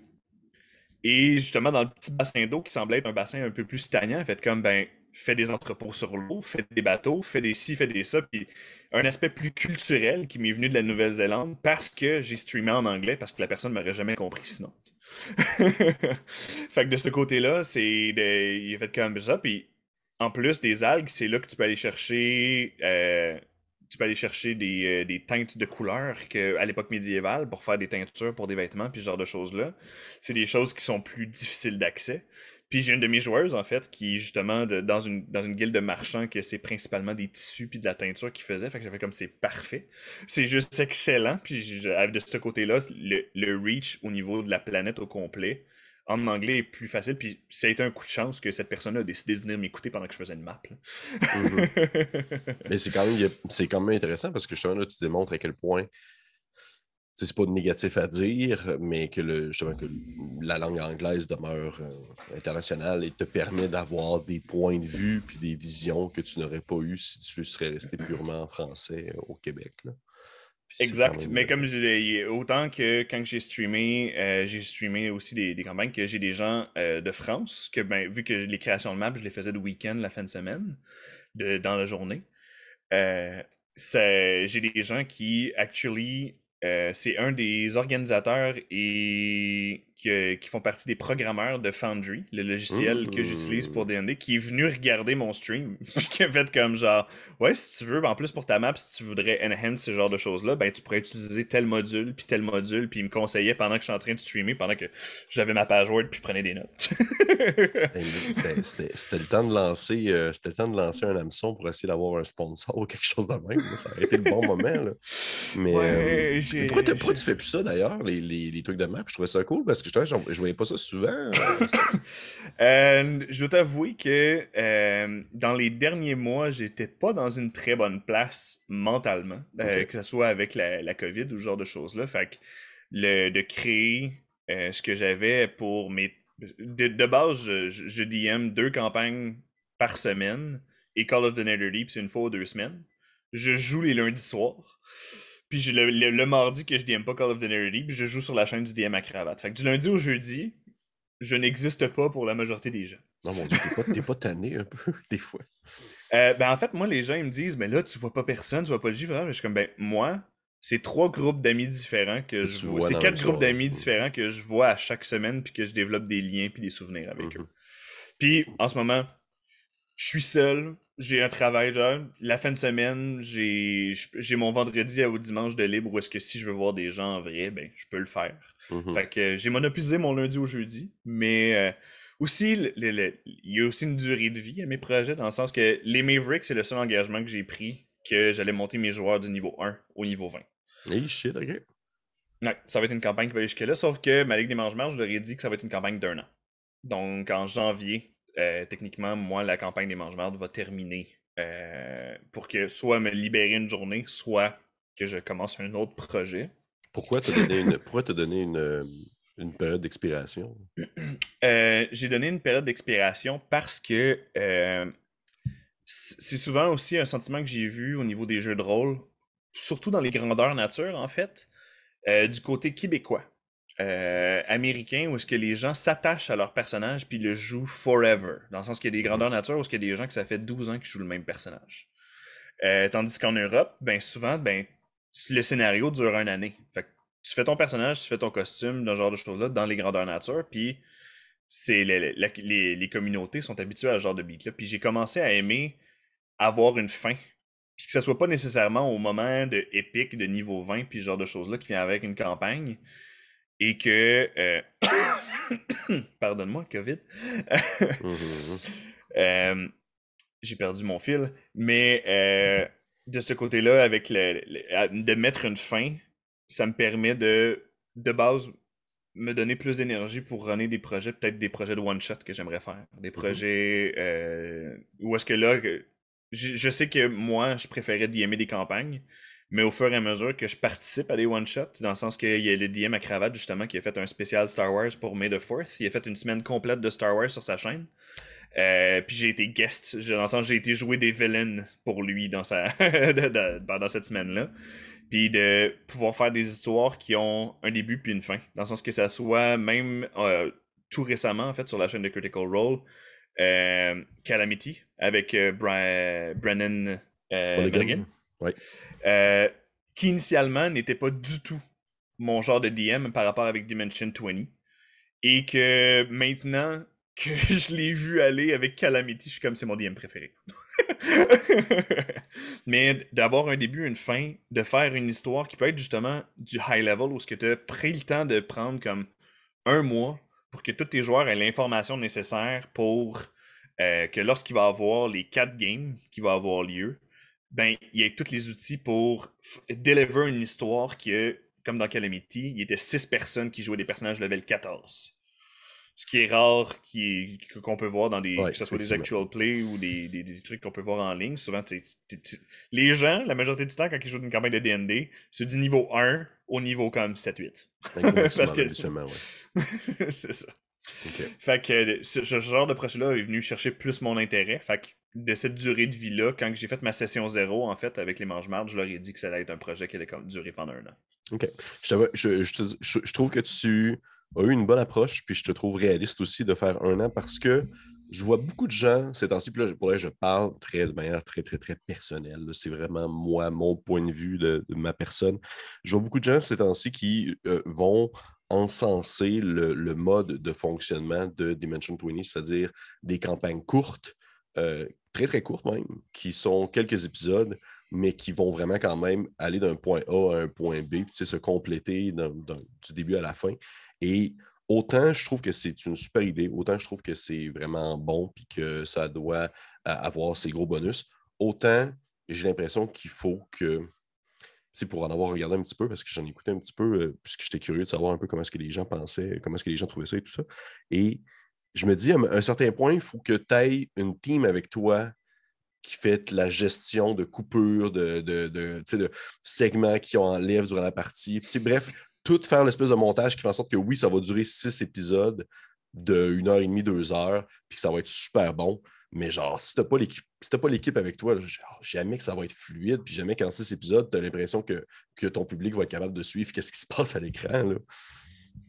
Et justement, dans le petit bassin d'eau qui semblait être un bassin un peu plus stagnant, fait comme, ben, fais des entrepôts sur l'eau, fais des bateaux, fais des ci, fais des ça, puis un aspect plus culturel qui m'est venu de la Nouvelle-Zélande parce que j'ai streamé en anglais, parce que la personne m'aurait jamais compris sinon. Fait que de ce côté-là, il a fait comme ça, puis en plus des algues, c'est là que tu peux aller chercher des teintes de couleurs à l'époque médiévale pour faire des teintures pour des vêtements, puis ce genre de choses-là. C'est des choses qui sont plus difficiles d'accès. Puis j'ai une de mes joueuses, en fait, qui, justement, dans une guilde de marchands, que c'est principalement des tissus puis de la teinture qu'ils faisaient. Fait que j'avais comme c'est parfait. C'est juste excellent. Puis de ce côté-là, le reach au niveau de la planète au complet, en anglais, est plus facile. Puis ça a été un coup de chance que cette personne a décidé de venir m'écouter pendant que je faisais une map. Mhm. Là. Mais c'est quand même intéressant parce que justement, là, tu démontres à quel point c'est pas négatif à dire, mais que, justement, que la langue anglaise demeure internationale et te permet d'avoir des points de vue puis des visions que tu n'aurais pas eu si tu serais resté purement en français au Québec. Là. Puis c'est quand Exact. même. Mais comme autant que quand j'ai streamé aussi des campagnes, que j'ai des gens de France, que ben, vu que les créations de maps, je les faisais le week-end, la fin de semaine, dans la journée. Euh, j'ai des gens qui, actually, c'est un des organisateurs et qui font partie des programmeurs de Foundry, le logiciel que j'utilise pour Hmm. D&D, qui est venu regarder mon stream, puis qui a fait comme genre, ouais, si tu veux, en plus pour ta map, si tu voudrais enhance ce genre de choses-là, ben tu pourrais utiliser tel module, puis il me conseillait pendant que je suis en train de streamer, pendant que j'avais ma page Word, puis je prenais des notes. C'était le temps de lancer, c'était le temps de lancer un hameçon pour essayer d'avoir un sponsor ou quelque chose de même. Là. Ça aurait été le bon moment. Là. Ouais, Mais pourquoi tu fais plus ça d'ailleurs, les trucs de map? Je trouvais ça cool parce que je voyais pas ça souvent. Je dois t'avouer que dans les derniers mois, j'étais pas dans une très bonne place mentalement, OK. que ce soit avec la COVID ou ce genre de choses-là. Fait que de créer ce que j'avais pour mes. De base, je DM 2 campagnes par semaine et Call of the Netherdeep, c'est une fois ou 2 semaines. Je joue les lundis soirs. Puis le mardi que je DM pas Call of the Netherdeep, je joue sur la chaîne du DM à cravate. Fait que du lundi au jeudi, je n'existe pas pour la majorité des gens. Non, mon Dieu, t'es pas tanné un peu, des fois. Ben en fait, moi, les gens, ils me disent, mais là, tu vois pas personne, tu vois pas le gif. Je suis comme, ben, moi, c'est 3 groupes d'amis différents que Que je tu vois. vois C'est dans la même 4 groupes soirée. d'amis différents que je vois à chaque semaine, puis que je développe des liens, puis des souvenirs avec eux. Mhm. Puis, en ce moment, je suis seul, j'ai un travail, genre, la fin de semaine, j'ai mon vendredi au dimanche de libre où est-ce que si je veux voir des gens en vrai, ben, je peux le faire. Mhm. Fait que j'ai monopolisé mon lundi au jeudi, mais aussi, il y a aussi une durée de vie à mes projets, dans le sens que les Mavericks, c'est le seul engagement que j'ai pris que j'allais monter mes joueurs du niveau 1 au niveau 20. Hey, shit, OK. Ouais, ça va être une campagne qui va aller jusque-là, sauf que ma Ligue des Mange-Marges, je leur ai dit que ça va être une campagne d'1 an. Donc, en janvier, techniquement, moi, la campagne des Mange-Mardes va terminer pour que soit me libérer une journée, soit que je commence un autre projet. Pourquoi t'as donné une période d'expiration? J'ai donné une période d'expiration parce que c'est souvent aussi un sentiment que j'ai vu au niveau des jeux de rôle, surtout dans les grandeurs nature, en fait, du côté québécois. Américain, où est-ce que les gens s'attachent à leur personnage puis le jouent forever. Dans le sens qu'il y a des Mhm. grandeurs nature où est-ce qu'il y a des gens que ça fait 12 ans qu'ils jouent le même personnage. Tandis qu'en Europe, ben souvent, ben le scénario dure une année. Fait que tu fais ton personnage, tu fais ton costume, dans ce genre de choses-là, dans les grandeurs nature, puis c'est les communautés sont habituées à ce genre de beat-là. Puis j'ai commencé à aimer avoir une fin. Puis que ça soit pas nécessairement au moment de épique de niveau 20, puis ce genre de choses-là qui vient avec une campagne. Et que. Pardonne-moi, COVID. Mhm. Euh, j'ai perdu mon fil. Mais de ce côté-là, avec de mettre une fin, ça me permet de base, me donner plus d'énergie pour runner des projets, peut-être des projets de one-shot que j'aimerais faire. Des Mhm. projets où est-ce que là, je sais que moi, je préférais DMer des campagnes, mais au fur et à mesure que je participe à des one-shots, dans le sens qu'il y a le DM à cravate justement qui a fait un spécial Star Wars pour May the 4th, il a fait une semaine complète de Star Wars sur sa chaîne. Puis j'ai été guest, dans le sens j'ai été jouer des villains pour lui dans pendant cette semaine-là. Puis de pouvoir faire des histoires qui ont un début puis une fin. Dans le sens que ça soit même tout récemment, en fait, sur la chaîne de Critical Role, Calamity avec Brennan Mulligan, Mulligan? Ouais. euh, qui initialement n'était pas du tout mon genre de DM par rapport avec Dimension 20. Et que maintenant que je l'ai vu aller avec Calamity, je suis comme c'est mon DM préféré. Mais d'avoir un début, une fin, de faire une histoire qui peut être justement du high level où ce que tu as pris le temps de prendre comme un mois pour que tous tes joueurs aient l'information nécessaire pour que lorsqu'il va avoir les 4 games qui vont avoir lieu, ben il y ait tous les outils pour deliver une histoire qui, comme dans Calamity, il y était 6 personnes qui jouaient des personnages level 14. Ce qui est rare, qu'on peut voir dans Ouais, que ce soit des effectivement. actual play ou des trucs qu'on peut voir en ligne. Souvent, les gens, la majorité du temps, quand ils jouent une campagne de D&D, c'est du niveau 1 au niveau comme 7-8. Un gros Parce maximum, que habituellement, ouais. c'est ça. OK. Fait que ce genre de projet-là est venu chercher plus mon intérêt. Fait que de cette durée de vie-là, quand j'ai fait ma session zéro, en fait, avec les mange-mardes, je leur ai dit que ça allait être un projet qui allait durer pendant 1 an. OK. Je trouve que tu as eu une bonne approche, puis je te trouve réaliste aussi de faire 1 an parce que je vois beaucoup de gens ces temps-ci, puis là, pour là, je parle de manière très, très, très personnelle. Là. C'est vraiment moi, mon point de vue de ma personne. Je vois beaucoup de gens ces temps-ci qui vont encenser le mode de fonctionnement de Dimension 20, c'est-à-dire des campagnes courtes, très, très courtes même, qui sont quelques épisodes mais qui vont vraiment quand même aller d'un point A à un point B, puis se compléter du début à la fin. Et autant je trouve que c'est une super idée, autant je trouve que c'est vraiment bon, puis que ça doit avoir ses gros bonus, autant j'ai l'impression qu'il faut que, c'est pour en avoir regardé un petit peu, parce que j'en ai écouté un petit peu, puisque j'étais curieux de savoir un peu comment est-ce que les gens pensaient, comment est-ce que les gens trouvaient ça et tout ça. Et je me dis, à un certain point, il faut que tu aies une team avec toi qui fait la gestion de coupures, de segments qui enlèvent durant la partie. Bref, tout faire l'espèce de montage qui fait en sorte que oui, ça va durer 6 épisodes de 1 heure et demie, 2 heures, puis que ça va être super bon. Mais genre, si t'as pas l'équipe avec toi, genre, jamais que ça va être fluide, puis jamais qu'en 6 épisodes, tu as l'impression que ton public va être capable de suivre qu'est-ce qui se passe à l'écran. Là.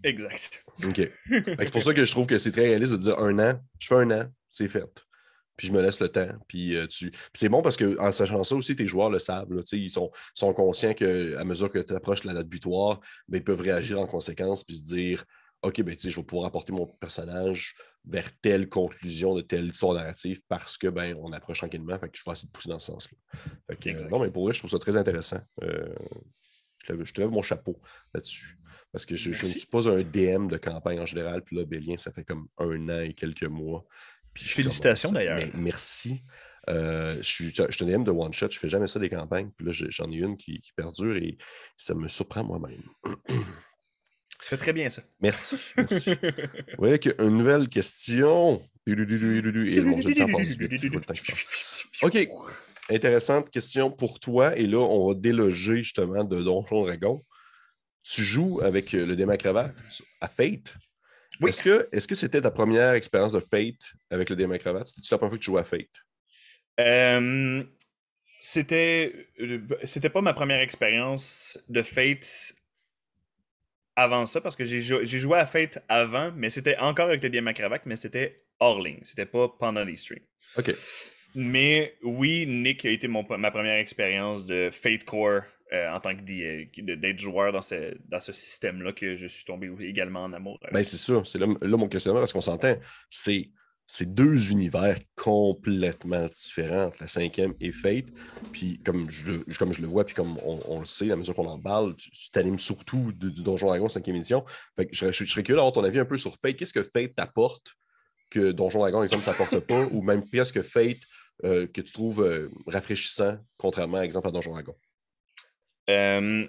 Exact. OK. C'est pour ça que je trouve que c'est très réaliste de dire 1 an, je fais 1 an, c'est fait. Puis je me laisse le temps. Puis c'est bon parce qu'en sachant ça aussi, tes joueurs le savent. Là, ils sont conscients qu'à mesure que tu approches la date butoir, ben, ils peuvent réagir en conséquence puis se dire OK, ben, je vais pouvoir apporter mon personnage vers telle conclusion de telle histoire narrative parce que ben, on approche tranquillement. Fait que je vais essayer de pousser dans ce sens-là. Fait que, non, mais Exact. pour vrai, je trouve ça très intéressant. Je te lève mon chapeau là-dessus. Parce que je ne Merci. suis pas un DM de campagne en général. Puis là, Bélien, ça fait comme 1 an et quelques mois. Puis je Félicitations commence. d'ailleurs. Mais merci. Je suis un DM de one shot. Je fais jamais ça des campagnes. Puis là, j'en ai une qui perdure et ça me surprend moi-même. Tu fais très bien ça. Merci. Merci. Vous voyez qu'une nouvelle question. Et mon Dieu, le temps passe vite. Je vois le temps qui passe. OK. Intéressante question pour toi. Et là, on va déloger justement de Donjon Dragon. Tu joues avec le DM à cravate à Fate. Oui. Est-ce que c'était ta première expérience de Fate avec le DM à cravate? C'était-tu la première fois que tu jouais à Fate? Euh, c'était pas ma première expérience de Fate avant ça, parce que j'ai joué à Fate avant, mais c'était encore avec le DM à Cravac, mais c'était hors ligne. C'était pas pendant les streams. OK. Mais oui, Nick a été ma première expérience de Fate Core en tant que d'être joueur dans ce système-là que je suis tombé également en amour Ben, avec. c'est ça. C'est là mon questionnement, parce qu'on s'entend. C'est deux univers complètement différents entre la cinquième et Fate. Puis comme je le vois, puis comme on le sait, à mesure qu'on en parle, tu t'animes surtout du Donjon Dragon 5e édition. Fait que je serais curieux d'avoir ton avis un peu sur Fate. Qu'est-ce que Fate t'apporte que Donjon Dragon, exemple, t'apporte pas, ou même presque Fate que tu trouves rafraîchissant, contrairement, exemple, à Donjon Dragon? Euh,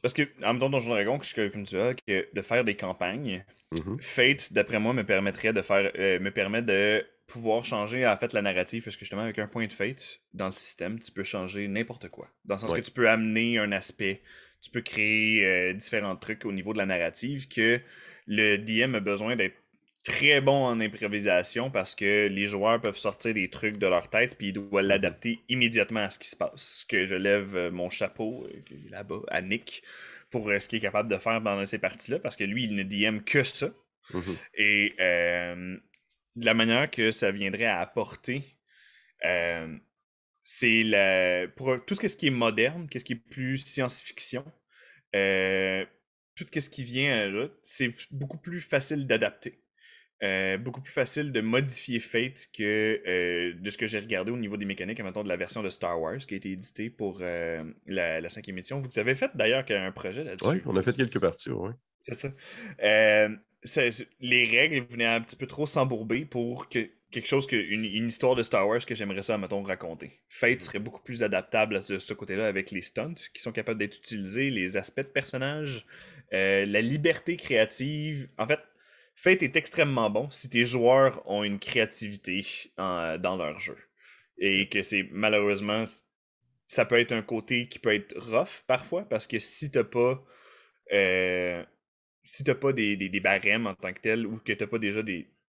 Parce que, en même temps, Donjon Dragon, comme tu vois, que de faire des campagnes, Mhm. Fate, d'après moi, me permet de pouvoir changer en fait la narrative, parce que justement, avec un point de Fate dans le système, tu peux changer n'importe quoi. Dans le sens que Ouais. tu peux amener un aspect, tu peux créer différents trucs au niveau de la narrative que le DM a besoin d'être très bon en improvisation parce que les joueurs peuvent sortir des trucs de leur tête puis ils doivent Mhm. l'adapter immédiatement à ce qui se passe. Que je lève mon chapeau là-bas à Nick pour ce qu'il est capable de faire dans ces parties-là parce que lui, il ne DM que ça. Mhm. Et de la manière que ça viendrait à apporter, euh, pour tout ce qui est moderne, qu'est-ce qui est plus science-fiction, euh, tout ce qui vient là, c'est beaucoup plus facile d'adapter. Beaucoup plus facile de modifier Fate que de ce que j'ai regardé au niveau des mécaniques, mettons, de la version de Star Wars qui a été éditée pour la 5e édition. Vous avez fait d'ailleurs un projet Ouais, là-dessus. on a fait quelques parties, ouais. C'est ça. Les règles venaient un petit peu trop s'embourber pour que quelque chose une histoire de Star Wars que j'aimerais ça, mettons, raconter. Fate Mhm. serait beaucoup plus adaptable de ce côté-là avec les stunts qui sont capables d'être utilisés, les aspects de personnages, la liberté créative. En fait, Fate est extrêmement bon si tes joueurs ont une créativité dans leur jeu. Et que c'est malheureusement, ça peut être un côté qui peut être rough parfois, parce que euh, si t'as pas des barèmes en tant que tel, ou que t'as pas déjà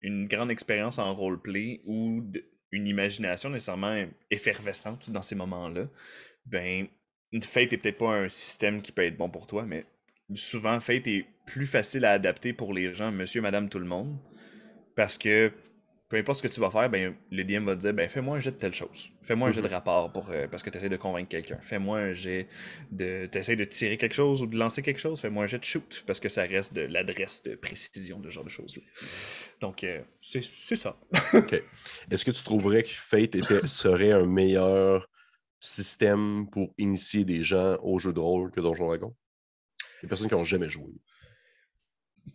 une grande expérience en roleplay ou une imagination nécessairement effervescente dans ces moments-là, ben, Fate est peut-être pas un système qui peut être bon pour toi, mais souvent Fate est plus facile à adapter pour les gens, monsieur, madame, tout le monde, parce que peu importe ce que tu vas faire, ben, le DM va te dire, ben, fais-moi un jet de telle chose. Fais-moi un jet de rapport parce que tu essaies de convaincre quelqu'un. Fais-moi un jet de. Tu essaies de tirer quelque chose ou de lancer quelque chose. Fais-moi un jet de shoot parce que ça reste de l'adresse de précision, de ce genre de choses-là. Donc, c'est ça. OK. Est-ce que tu trouverais que Fate serait un meilleur système pour initier des gens au jeu de rôle que Donjon Dragon? Les personnes qui n'ont jamais joué.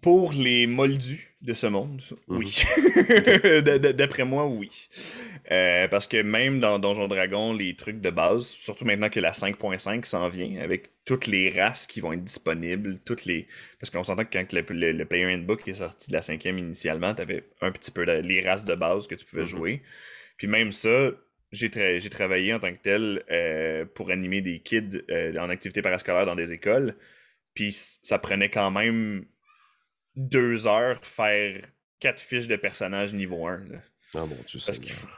Pour les moldus de ce monde, oui. D'après moi, oui. Parce que même dans Donjon Dragon, les trucs de base, surtout maintenant que la 5.5 s'en vient, avec toutes les races qui vont être disponibles, parce qu'on s'entend que quand le Player Handbook est sorti de la 5e initialement, t'avais un petit peu les races de base que tu pouvais jouer. Puis même ça, j'ai travaillé en tant que tel pour animer des kids en activité parascolaire dans des écoles. Puis ça prenait quand même 2 heures faire 4 fiches de personnages niveau 1. Là. Ah mon Dieu,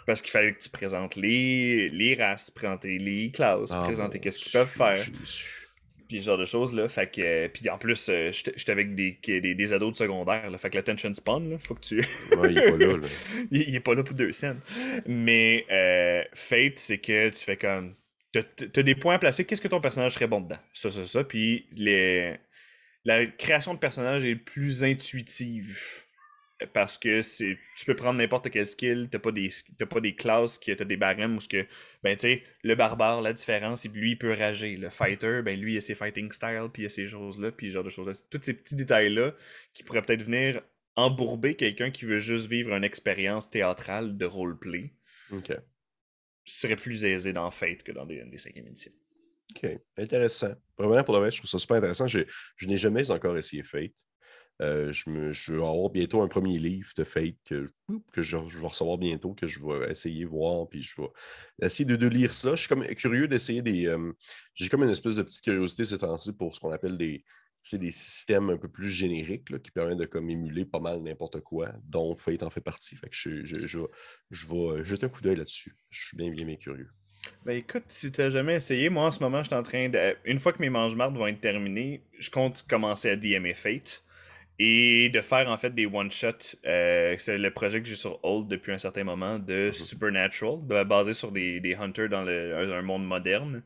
Parce qu'il fallait que tu présentes les races, présenter les classes, présenter qu'est-ce qu'ils peuvent faire. Puis ce genre de choses là. Fait que, puis en plus, j'étais avec des ados de secondaire. Là, fait que l'attention span, là, faut que tu. Ouais, il est pas là. Là. il est pas là pour 2 scènes. Mais Fate, c'est que tu fais comme. T'as des points à placer. Qu'est-ce que ton personnage serait bon dedans? Ça. Puis la création de personnage est plus intuitive. Parce que tu peux prendre n'importe quel skill, t'as pas des classes t'as des barèmes où ben tu sais, le barbare, la différence, lui il peut rager. Le fighter, ben lui il a ses fighting styles, puis il a ces choses-là, puis ce genre de choses-là. Tous ces petits détails-là qui pourraient peut-être venir embourber quelqu'un qui veut juste vivre une expérience théâtrale de roleplay. OK. Serait plus aisé dans Fate que dans des 5e éditions. OK, intéressant. Vraiment, pour le reste, je trouve ça super intéressant. Je n'ai jamais encore essayé Fate. Je vais avoir bientôt un premier livre de Fate que je vais recevoir bientôt, que je vais essayer voir, puis je vais essayer de lire ça. Je suis comme curieux d'essayer j'ai comme une espèce de petite curiosité ces temps-ci pour ce qu'on appelle des systèmes un peu plus génériques là, qui permettent de comme émuler pas mal n'importe quoi, dont Fate en fait partie. Fait que je vais jeter un coup d'œil là-dessus. Je suis bien curieux. Ben écoute, si t'as jamais essayé, moi en ce moment, je suis en train de. Une fois que mes mange-mardes vont être terminés, je compte commencer à DMer Fate. Et de faire en fait des one-shots. C'est le projet que j'ai sur hold depuis un certain moment de Supernatural, basé sur des hunters dans un monde moderne.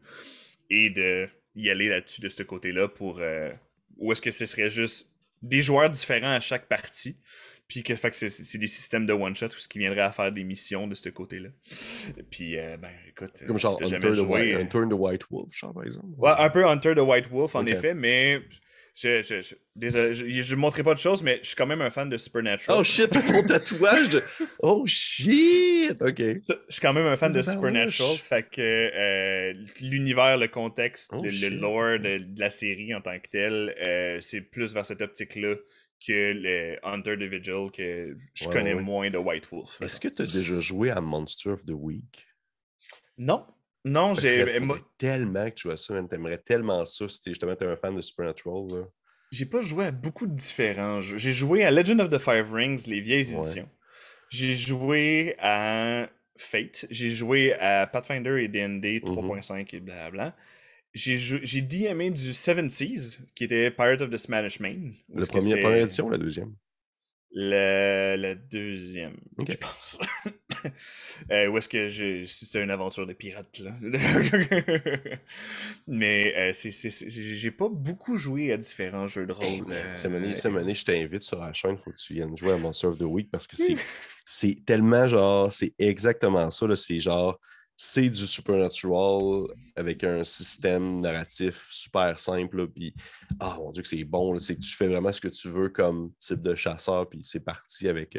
Et de y aller là-dessus de ce côté-là pour. Ou est-ce que ce serait juste des joueurs différents à chaque partie? Puis que, fait que c'est des systèmes de one-shot ou ce qui viendrait à faire des missions de ce côté-là. Puis, ben, écoute. Comme genre si Hunter the White Wolf, genre par exemple. Ouais, un peu Hunter the White Wolf, en effet, mais. Désolé, je ne montrerai pas de choses, mais je suis quand même un fan de Supernatural. Oh shit, t'as ton tatouage de. Oh shit! Ok. Je suis quand même un fan de Supernatural, fait que l'univers, le contexte, le lore de la série en tant que tel, c'est plus vers cette optique-là que le Hunter the Vigil, que je connais moins de White Wolf. Est-ce que tu as déjà joué à Monster of the Week? Non. Non, tellement que tu vois ça, t'aimerais tellement ça si justement t'es un fan de Supernatural. Là. J'ai pas joué à beaucoup de différents jeux. J'ai joué à Legend of the Five Rings, les vieilles éditions. J'ai joué à Fate. J'ai joué à Pathfinder et D&D 3.5 et blablabla. J'ai DMé du Seven Seas, qui était Pirate of the Smash Main. La première édition ou la deuxième? La deuxième, je pense. Où est-ce que si c'était une aventure de pirate, là. Mais j'ai pas beaucoup joué à différents jeux de rôle. Cette année, je t'invite sur la chaîne, il faut que tu viennes jouer à Monster of the Week parce que c'est tellement genre, c'est exactement ça, là, c'est genre, c'est du Supernatural avec un système narratif super simple, puis mon Dieu que c'est bon, c'est que tu fais vraiment ce que tu veux comme type de chasseur, puis c'est parti avec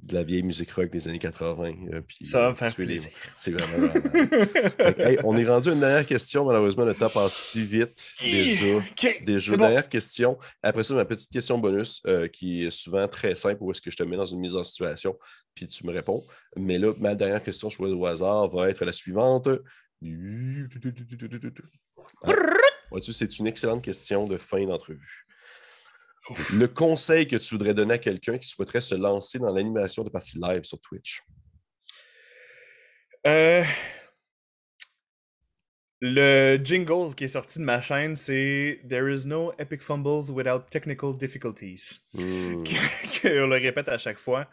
de la vieille musique rock des années 80. Puis, Ça va me faire plaisir. C'est vraiment... hey, on est rendu à une dernière question. Malheureusement, le temps passe si vite déjà. C'est Dernière bon. question. Après ça, ma petite question bonus qui est souvent très simple où est-ce que je te mets dans une mise en situation puis tu me réponds. Mais là, ma dernière question choisie au hasard va être la suivante. Ah, vois-tu, c'est une excellente question de fin d'entrevue. Le conseil que tu voudrais donner à quelqu'un qui souhaiterait se lancer dans l'animation de parties live sur Twitch? Le jingle qui est sorti de ma chaîne, c'est There is no epic fumbles without technical difficulties. On le répète à chaque fois.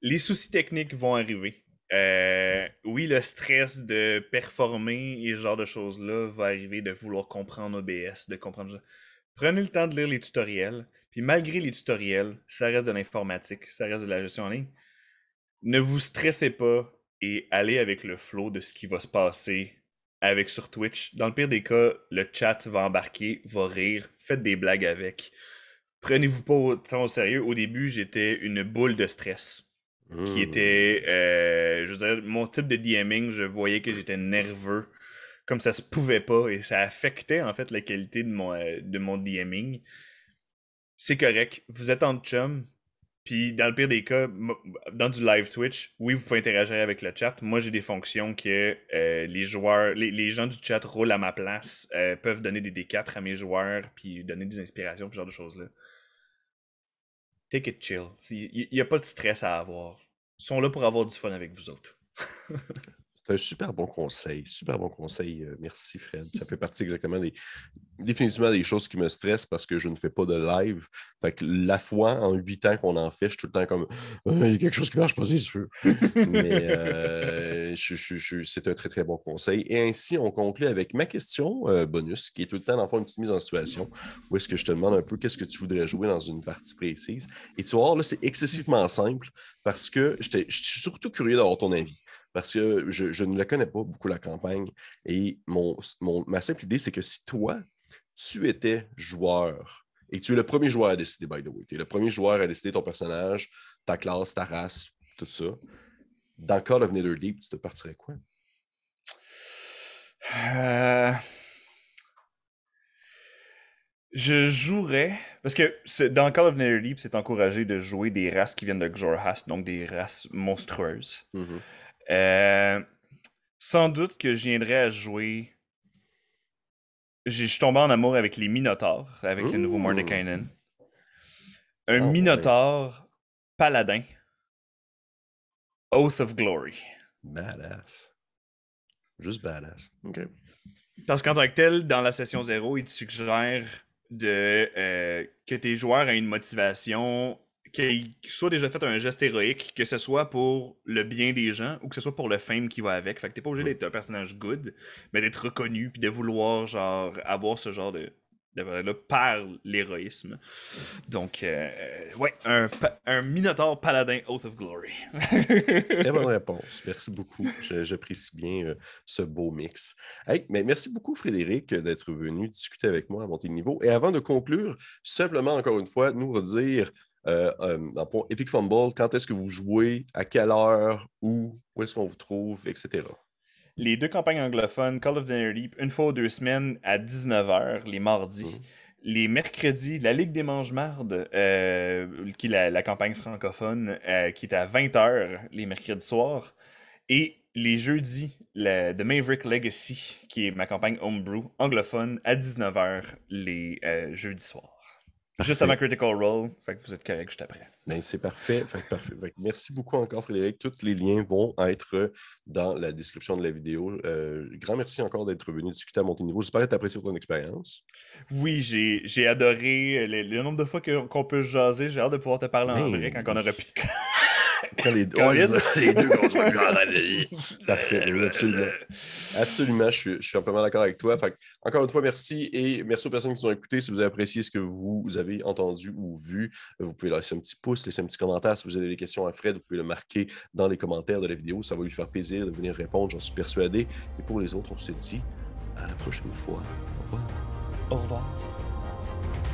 Les soucis techniques vont arriver. Oui, le stress de performer et ce genre de choses-là va arriver, de vouloir comprendre OBS, de comprendre. Prenez le temps de lire les tutoriels. Puis malgré les tutoriels, ça reste de l'informatique, ça reste de la gestion en ligne. Ne vous stressez pas et allez avec le flow de ce qui va se passer avec sur Twitch. Dans le pire des cas, le chat va embarquer, va rire, faites des blagues avec. Prenez-vous pas autant au sérieux. Au début, j'étais une boule de stress. Qui était, je veux dire, mon type de DMing, je voyais que j'étais nerveux, comme ça se pouvait pas, et ça affectait en fait la qualité de mon DMing. C'est correct, vous êtes en chum, puis dans le pire des cas, dans du live Twitch, oui, vous pouvez interagir avec le chat. Moi, j'ai des fonctions que les joueurs, les gens du chat roulent à ma place, peuvent donner des D4 à mes joueurs, puis donner des inspirations, ce genre de choses-là. Take it chill. Il n'y a pas de stress à avoir. Ils sont là pour avoir du fun avec vous autres. C'est un super bon conseil. Super bon conseil. Merci, Fred. Ça fait partie exactement définitivement des choses qui me stressent parce que je ne fais pas de live. Fait que la fois, en 8 ans qu'on en fait, je suis tout le temps comme il y a quelque chose qui marche pas, c'est sûr. Mais c'est un très, très bon conseil. Et ainsi, on conclut avec ma question bonus, qui est tout le temps, dans le fond, une petite mise en situation où est-ce que je te demande un peu qu'est-ce que tu voudrais jouer dans une partie précise. Et tu vas voir, là, c'est excessivement simple parce que je suis surtout curieux d'avoir ton avis. Parce que je ne la connais pas beaucoup, la campagne. Et ma simple idée, c'est que si toi, tu étais joueur, et tu es le premier joueur à décider, by the way, tu es le premier joueur à décider ton personnage, ta classe, ta race, tout ça, dans Call of Netherdeep, tu te partirais quoi? Je jouerais, parce que dans Call of Netherdeep, c'est encouragé de jouer des races qui viennent de Xorhas, donc des races monstrueuses. Sans doute que je viendrais à jouer. Je suis tombé en amour avec les Minotaurs, avec le nouveau Mordekainen. Un Minotaur paladin. Oath of Glory. Badass. Juste badass. OK. Parce qu'en tant que tel, dans la session 0, il te suggère que tes joueurs aient une motivation, qu'ils soient déjà fait un geste héroïque, que ce soit pour le bien des gens ou que ce soit pour le fame qui va avec. Fait que t'es pas obligé d'être un personnage good, mais d'être reconnu puis de vouloir genre avoir ce genre de là, par l'héroïsme. Donc, ouais, un Minotaur Paladin Oath of Glory. Très bonne réponse. Merci beaucoup. J'apprécie bien ce beau mix. Hey, mais merci beaucoup, Frédéric, d'être venu discuter avec moi à monter le niveau. Et avant de conclure, simplement, encore une fois, nous redire dans Epic Fumble, quand est-ce que vous jouez, à quelle heure, où est-ce qu'on vous trouve, etc. Les deux campagnes anglophones, Call of Netherdeep, une fois ou 2 semaines à 19h, les mardis. Les mercredis, la Ligue des Mange-Mardes, qui est la campagne francophone, qui est à 20h les mercredis soirs. Et les jeudis, The Maverick Legacy, qui est ma campagne Homebrew anglophone, à 19h les jeudis soirs. Parfait. Juste avant Critical Role, fait que vous êtes correct juste après. Ben, c'est parfait. Parfait. Merci beaucoup encore, Frédéric. Tous les liens vont être dans la description de la vidéo. Grand merci encore d'être venu discuter à mon niveau. J'espère que tu as apprécié ton expérience. Oui, j'ai adoré le nombre de fois qu'on peut jaser. J'ai hâte de pouvoir te parler en vrai quand on aura plus de quand les deux qu'on soit plus en Parfait, absolument. Absolument, je suis amplement d'accord avec toi. Fait, encore une fois, merci et merci aux personnes qui nous ont écoutés. Si vous avez apprécié ce que vous avez entendu ou vu, vous pouvez laisser un petit pouce, laisser un petit commentaire. Si vous avez des questions à Fred, vous pouvez le marquer dans les commentaires de la vidéo. Ça va lui faire plaisir de venir répondre, j'en suis persuadé. Et pour les autres, on se dit à la prochaine fois. Au revoir. Au revoir.